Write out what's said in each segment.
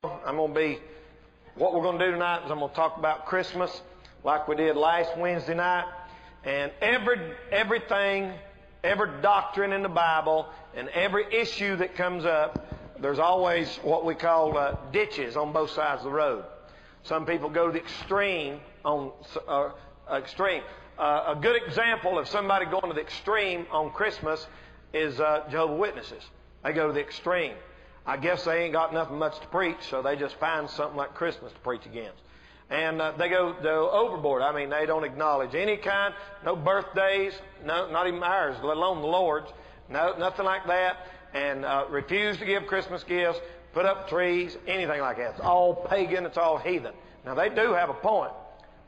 What we're going to do tonight is I'm going to talk about Christmas like we did last Wednesday night. And everything, every doctrine in the Bible and every issue that comes up, there's always what we call ditches on both sides of the road. Some people go to the extreme a good example of somebody going to the extreme on Christmas is Jehovah's Witnesses. They go to the extreme. I guess they ain't got nothing much to preach, so they just find something like Christmas to preach against. And they go overboard. I mean, they don't acknowledge any kind, no birthdays, no, not even ours, let alone the Lord's. No, nothing like that. And refuse to give Christmas gifts, put up trees, anything like that. It's all pagan, it's all heathen. Now, they do have a point.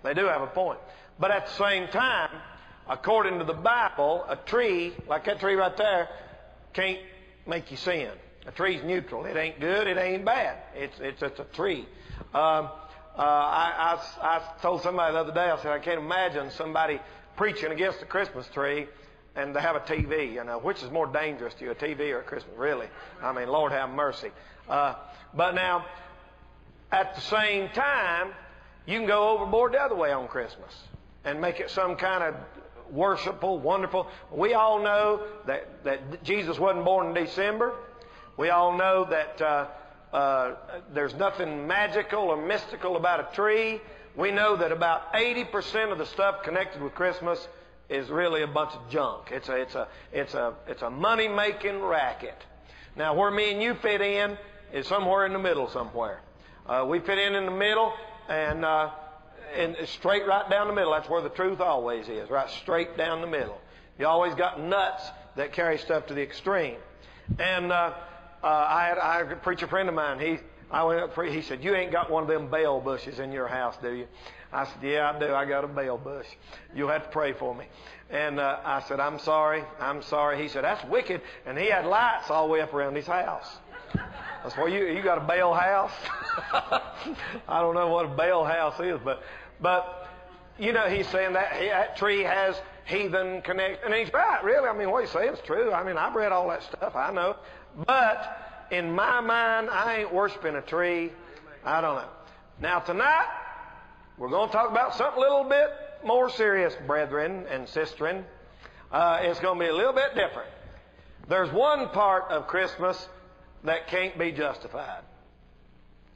They do have a point. But at the same time, according to the Bible, a tree, like that tree right there, can't make you sin. A tree's neutral. It ain't good, it ain't bad. It's a tree. I told somebody the other day, I said, I can't imagine somebody preaching against a Christmas tree and they have a TV. You know, which is more dangerous to you, a TV or a Christmas? Really? I mean, Lord have mercy. But now, at the same time, you can go overboard the other way on Christmas and make it some kind of worshipful, wonderful. We all know that Jesus wasn't born in December. We all know that there's nothing magical or mystical about a tree. We know that about 80% of the stuff connected with Christmas is really a bunch of junk. It's a money-making racket. Now, where me and you fit in is somewhere in the middle somewhere. We fit in the middle, and straight right down the middle. That's where the truth always is, right straight down the middle. You always got nuts that carry stuff to the extreme. And I had a preacher friend of mine. He said, "You ain't got one of them bail bushes in your house, do you?" I said, "Yeah, I do. I got a bail bush. You'll have to pray for me." And I said, I'm sorry. He said, "That's wicked." And he had lights all the way up around his house. I said, "Well, you got a bail house?" I don't know what a bail house is, but you know, he's saying that tree has heathen connection. And he's right, really. I mean, what he's saying is true. I mean, I've read all that stuff. I know. But in my mind, I ain't worshiping a tree. I don't know. Now, tonight, we're going to talk about something a little bit more serious, brethren and sistren. It's going to be a little bit different. There's one part of Christmas that can't be justified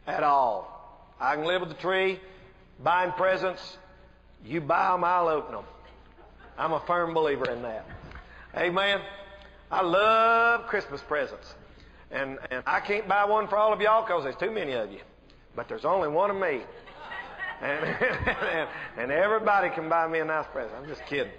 at all. I can live with the tree, buying presents. You buy them, I'll open them. I'm a firm believer in that. Amen. I love Christmas presents. And I can't buy one for all of y'all because there's too many of you. But there's only one of me. And everybody can buy me a nice present. I'm just kidding.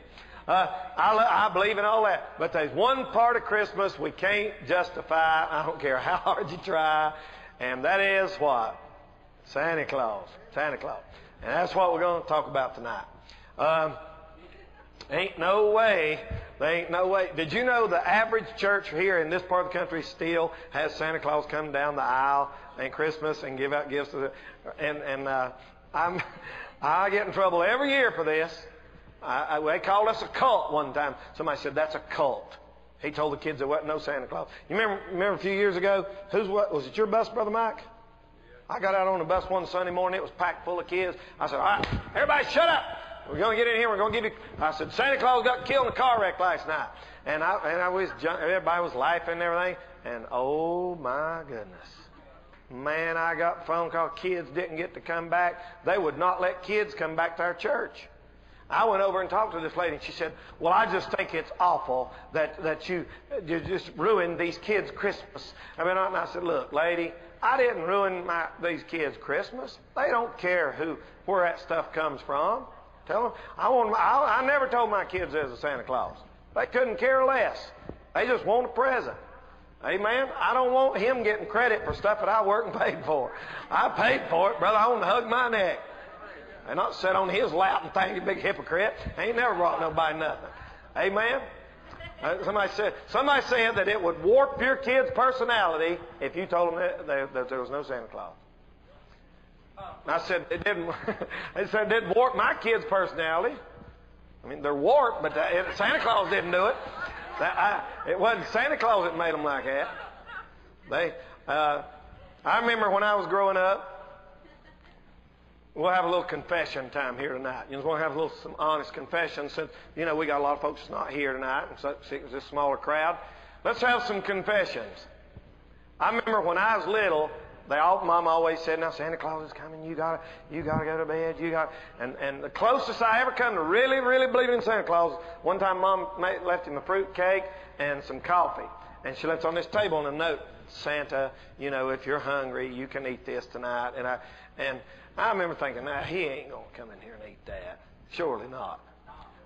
I believe in all that. But there's one part of Christmas we can't justify. I don't care how hard you try. And that is what? Santa Claus. Santa Claus. And that's what we're going to talk about tonight. Ain't no way. There ain't no way. Did you know the average church here in this part of the country still has Santa Claus come down the aisle at Christmas and give out gifts to I get in trouble every year for this. They called us a cult one time. Somebody said, "That's a cult." He told the kids there wasn't no Santa Claus. You remember a few years ago? Was it your bus, Brother Mike? I got out on the bus one Sunday morning. It was packed full of kids. I said, "All right, everybody shut up. We're going to get in here. We're going to give you..." I said, "Santa Claus got killed in a car wreck last night." And everybody was laughing and everything. And oh my goodness. Man, I got a phone call. Kids didn't get to come back. They would not let kids come back to our church. I went over and talked to this lady, and she said, "Well, I just think it's awful that you just ruined these kids' Christmas." And I said, "Look, lady, I didn't ruin these kids' Christmas. They don't care where that stuff comes from. Tell them I never told my kids there's a Santa Claus. They couldn't care less. They just want a present. Amen. I don't want him getting credit for stuff that I worked and paid for. I paid for it, brother. I want to hug my neck. And not sit on his lap and think, "You big hypocrite." I ain't never brought nobody nothing. Amen. Somebody said that it would warp your kid's personality if you told them that there was no Santa Claus. And I said it didn't. They said it didn't warp my kid's personality. I mean, they're warped, but Santa Claus didn't do it. It wasn't Santa Claus that made them like that. I remember when I was growing up, we'll have a little confession time here tonight. You know, we'll have some honest confession since, you know, we got a lot of folks that's not here tonight, and so it's a smaller crowd. Let's have some confessions. I remember when I was little, Mom always said, "Now Santa Claus is coming. You gotta go to bed. And the closest I ever come to really, really believing in Santa Claus, one time Mom left him a fruit cake and some coffee, and she left it on this table and a note, "Santa, you know, if you're hungry, you can eat this tonight." And I remember thinking, "Now he ain't gonna come in here and eat that. Surely not."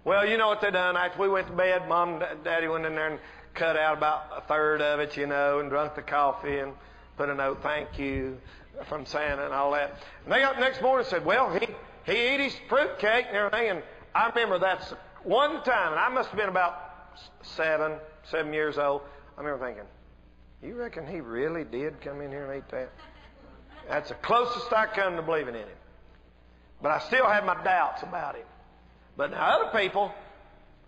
Well, you know what they done? After we went to bed, Mom and Daddy went in there and cut out about a third of it, you know, and drunk the coffee and put a note, "Thank you," from Santa and all that. And they got up the next morning and said, "Well, he ate his fruit cake and everything." And I remember that's one time, and I must have been about 7 years old. I remember thinking, "You reckon he really did come in here and eat that?" That's the closest I come to believing in him. But I still have my doubts about him. But now other people,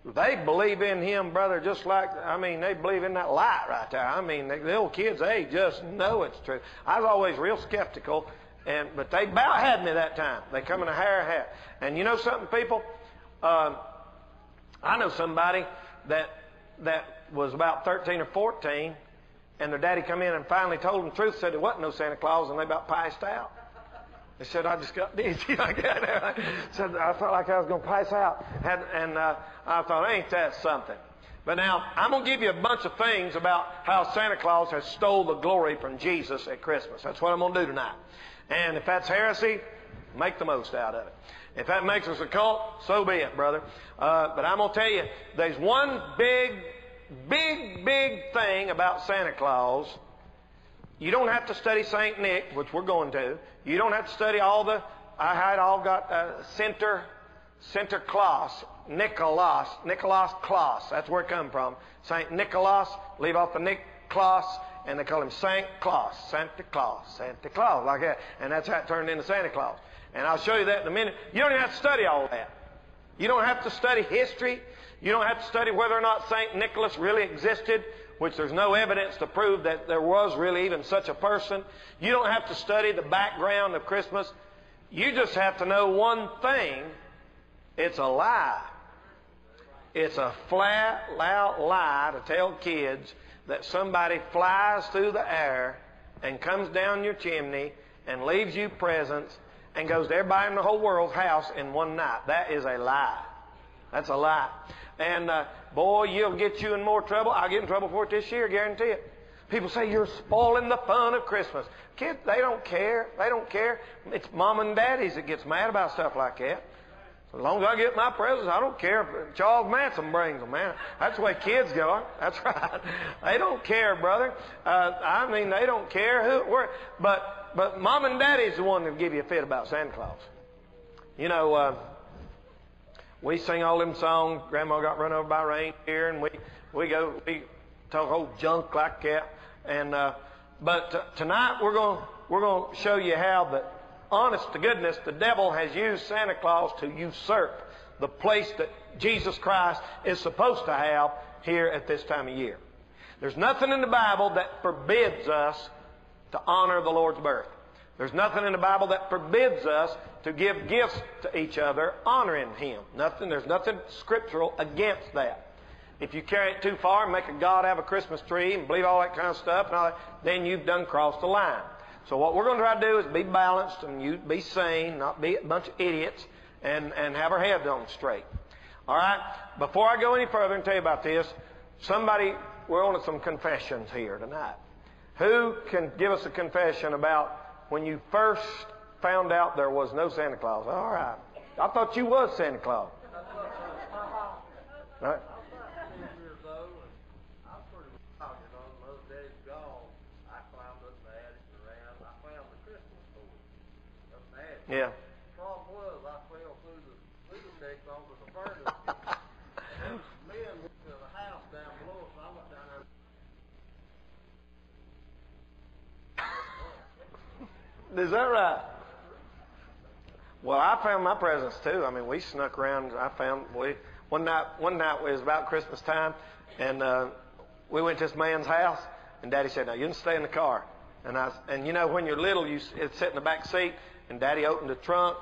they believe in him, brother, just like, they believe in that light right there. The little kids, they just know it's true. I was always real skeptical, but they about had me that time. They come in a hair hat. And you know something, people? I know somebody that was about 13 or 14, and their daddy come in and finally told them the truth, said there wasn't no Santa Claus, and they about passed out. They said, "I just got dizzy like that." Said, "I felt like I was going to pass out." And I thought, ain't that something? But now, I'm going to give you a bunch of things about how Santa Claus has stole the glory from Jesus at Christmas. That's what I'm going to do tonight. And if that's heresy, make the most out of it. If that makes us a cult, so be it, brother. But I'm going to tell you, there's one big thing about Santa Claus. You don't have to study St. Nick, which we're going to. You don't have to study all the... I had all got Center Claus, Nicholas Claus. That's where it come from. St. Nicholas, leave off the Nick Claus, and they call him St. Claus, Santa Claus, like that. And that's how it turned into Santa Claus. And I'll show you that in a minute. You don't even have to study all that. You don't have to study history. You don't have to study whether or not St. Nicholas really existed, which there's no evidence to prove that there was really even such a person. You don't have to study the background of Christmas. You just have to know one thing. It's a lie. It's a flat out lie to tell kids that somebody flies through the air and comes down your chimney and leaves you presents and goes to everybody in the whole world's house in one night. That is a lie. That's a lie. And boy, you'll get you in more trouble. I'll get in trouble for it this year, guarantee it. People say you're spoiling the fun of Christmas. Kids, they don't care. They don't care. It's mom and daddies that gets mad about stuff like that. So as long as I get my presents, I don't care if Charles Manson brings them, man. That's the way kids go. That's right. They don't care, brother. They don't care but mom and daddy's the one that give you a fit about Santa Claus. You know, we sing all them songs. Grandma got run over by a reindeer, and we talk whole junk like that. And but tonight we're going to show you how that, honest to goodness, the devil has used Santa Claus to usurp the place that Jesus Christ is supposed to have here at this time of year. There's nothing in the Bible that forbids us to honor the Lord's birth. There's nothing in the Bible that forbids us to give gifts to each other honoring Him. There's nothing scriptural against that. If you carry it too far and make a God have a Christmas tree and believe all that kind of stuff, and all that, then you've done crossed the line. So what we're going to try to do is be balanced and you be sane, not be a bunch of idiots, and have our heads on straight. All right? Before I go any further and tell you about this, we're on some confessions here tonight. Who can give us a confession about when you first found out there was no Santa Claus? All right. I thought you was Santa Claus. Right? Yeah. The problem was I fell through the deck onto the furnace. And men went to the house down below, so I went down there. Is that right? Well, I found my presents too. We snuck around. One night it was about Christmas time, and we went to this man's house, and Daddy said, "Now you can stay in the car." And you know, when you're little, you sit in the back seat, and Daddy opened the trunk,